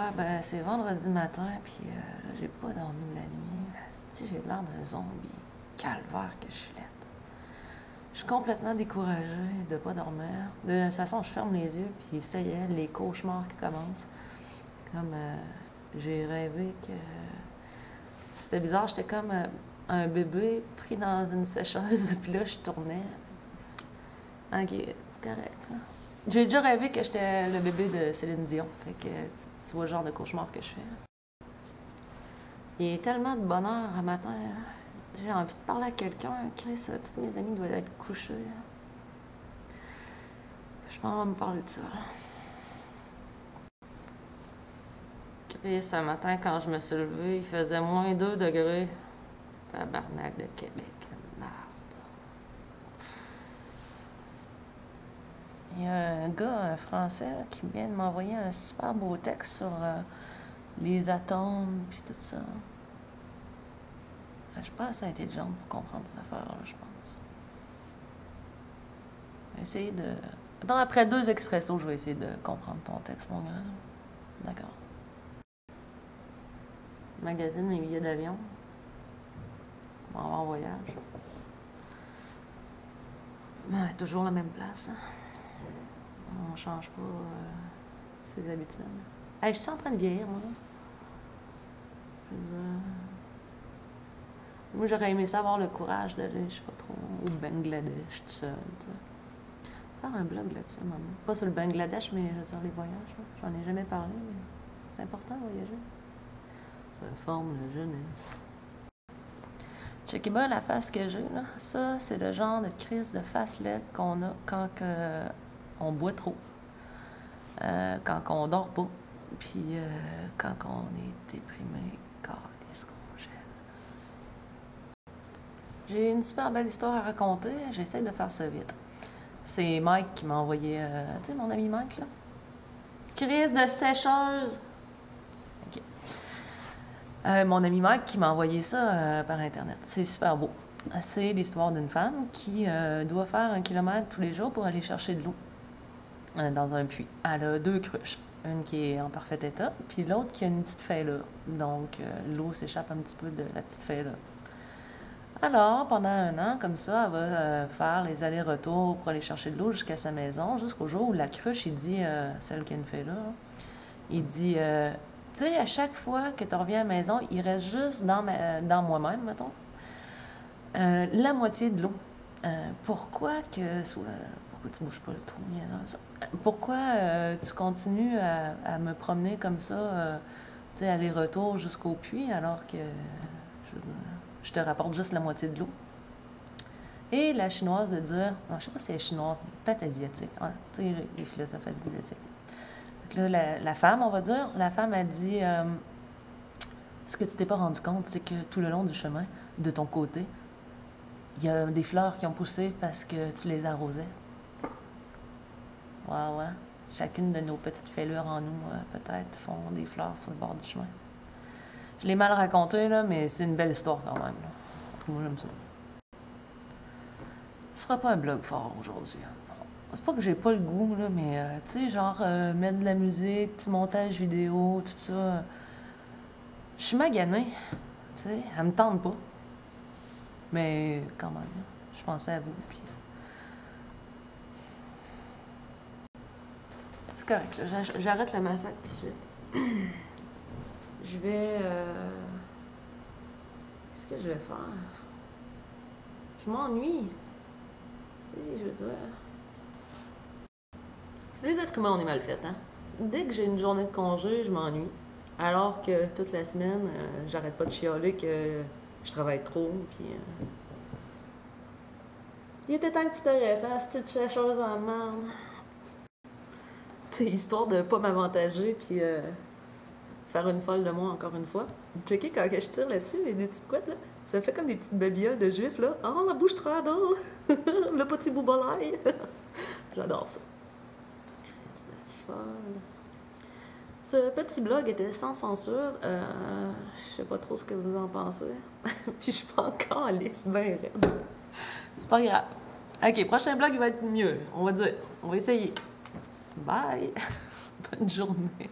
Ouais, ben c'est vendredi matin, puis là, j'ai pas dormi de la nuit. Asti, j'ai l'air d'un zombie. Calvaire que je suis laide. Je suis complètement découragée de pas dormir. De toute façon, je ferme les yeux, puis ça y est, les cauchemars qui commencent. Comme j'ai rêvé que... C'était bizarre, j'étais comme un bébé pris dans une sécheuse, puis là, je tournais. Ok, c'est correct. Là. J'ai déjà rêvé que j'étais le bébé de Céline Dion. Fait que tu vois le genre de cauchemar que je fais. Là. Il y a tellement de bonheur à matin. Là. J'ai envie de parler à quelqu'un. Chris, toutes mes amies doivent être couchées. Là. Je pense qu'on va me parler de ça. Là. Chris, un matin, quand je me suis levée, il faisait moins 2 degrés. Tabarnak de Québec. Il y a un gars, un Français, là, qui vient de m'envoyer un super beau texte sur les atomes puis tout ça. Je suis pas assez intelligente pour comprendre ces affaires-là, je pense. Je vais essayer de... Attends, après 2 expressos, je vais essayer de comprendre ton texte, mon grand. D'accord. Magazine mes billets d'avion. On va en voyage. Ouais, toujours la même place, hein. On change pas ses habitudes. Hey, je suis en train de vieillir, moi. Je veux dire... Moi, j'aurais aimé ça avoir le courage d'aller, je sais pas trop, au Bangladesh, tout seul, tu sais. Faire un blog là-dessus, maintenant. Pas sur le Bangladesh, mais sur les voyages. J'en ai jamais parlé, mais c'est important de voyager. Ça forme la jeunesse. Checkez bien la face que j'ai, là. Ça, c'est le genre de crise de face laide qu'on a quand on boit trop. Quand on dort pas. Puis quand on est déprimé, calisse qu'on gèle. J'ai une super belle histoire à raconter. J'essaie de faire ça vite. C'est Mike qui m'a envoyé... tu sais, mon ami Mike, là? Crise de sécheuse! OK. Mon ami Mike qui m'a envoyé ça par Internet. C'est super beau. C'est l'histoire d'une femme qui doit faire 1 kilomètre tous les jours pour aller chercher de l'eau dans un puits. Elle a 2 cruches. Une qui est en parfait état, puis l'autre qui a une petite fêlure. Donc, l'eau s'échappe un petit peu de la petite fêlure. Alors, pendant 1 an, comme ça, elle va faire les allers-retours pour aller chercher de l'eau jusqu'à sa maison, jusqu'au jour où la cruche, il dit, celle qui a une fêlure, il dit, tu sais, à chaque fois que tu reviens à la maison, il reste juste dans moi-même, mettons, la moitié de l'eau. Pourquoi tu bouges pas le trou? Pourquoi tu continues à me promener comme ça, tu sais, aller-retour jusqu'au puits, alors que, je veux dire, je te rapporte juste la moitié de l'eau? Et la chinoise de dire, non, je sais pas si elle est chinoise, mais peut-être asiatique, hein, tu sais, les philosophes asiatiques. Donc là, la femme, on va dire, la femme a dit, ce que tu t'es pas rendu compte, c'est que tout le long du chemin, de ton côté, il y a des fleurs qui ont poussé parce que tu les arrosais. Ouais. Chacune de nos petites fêlures en nous, peut-être, font des fleurs sur le bord du chemin. Je l'ai mal raconté, là, mais c'est une belle histoire quand même. Là. Moi, j'aime ça. Ce sera pas un blog fort aujourd'hui. C'est pas que j'ai pas le goût, là, mais tu sais, genre, mettre de la musique, petit montage vidéo, tout ça. Je suis maganée, tu sais, elle me tente pas. Mais quand même, là, je pensais à vous, puis... C'est correct, là, j'arrête le massacre tout de suite. Je vais... Qu'est-ce que je vais faire? Je m'ennuie. Tu sais, je veux dire... Les êtres humains, on est mal faits, hein? Dès que j'ai une journée de congé, je m'ennuie. Alors que toute la semaine, j'arrête pas de chialer que je travaille trop, puis... Il était temps que tu t'arrêtes, hein, cette chercheuse en merde. Tu sais, histoire de pas m'avantager, puis faire une folle de moi encore une fois. Checker quand je tire là-dessus, les des petites couettes, là. Ça fait comme des petites babioles de juifs, là. Oh, la bouche trada! Le petit boubolaï! J'adore ça. C'est folle. Ce petit blog était sans censure. Je sais pas trop ce que vous en pensez. Puis je suis pas encore lisse, ben raide. C'est pas grave. OK, prochain blog, il va être mieux. On va dire. On va essayer. Bye! Bonne journée.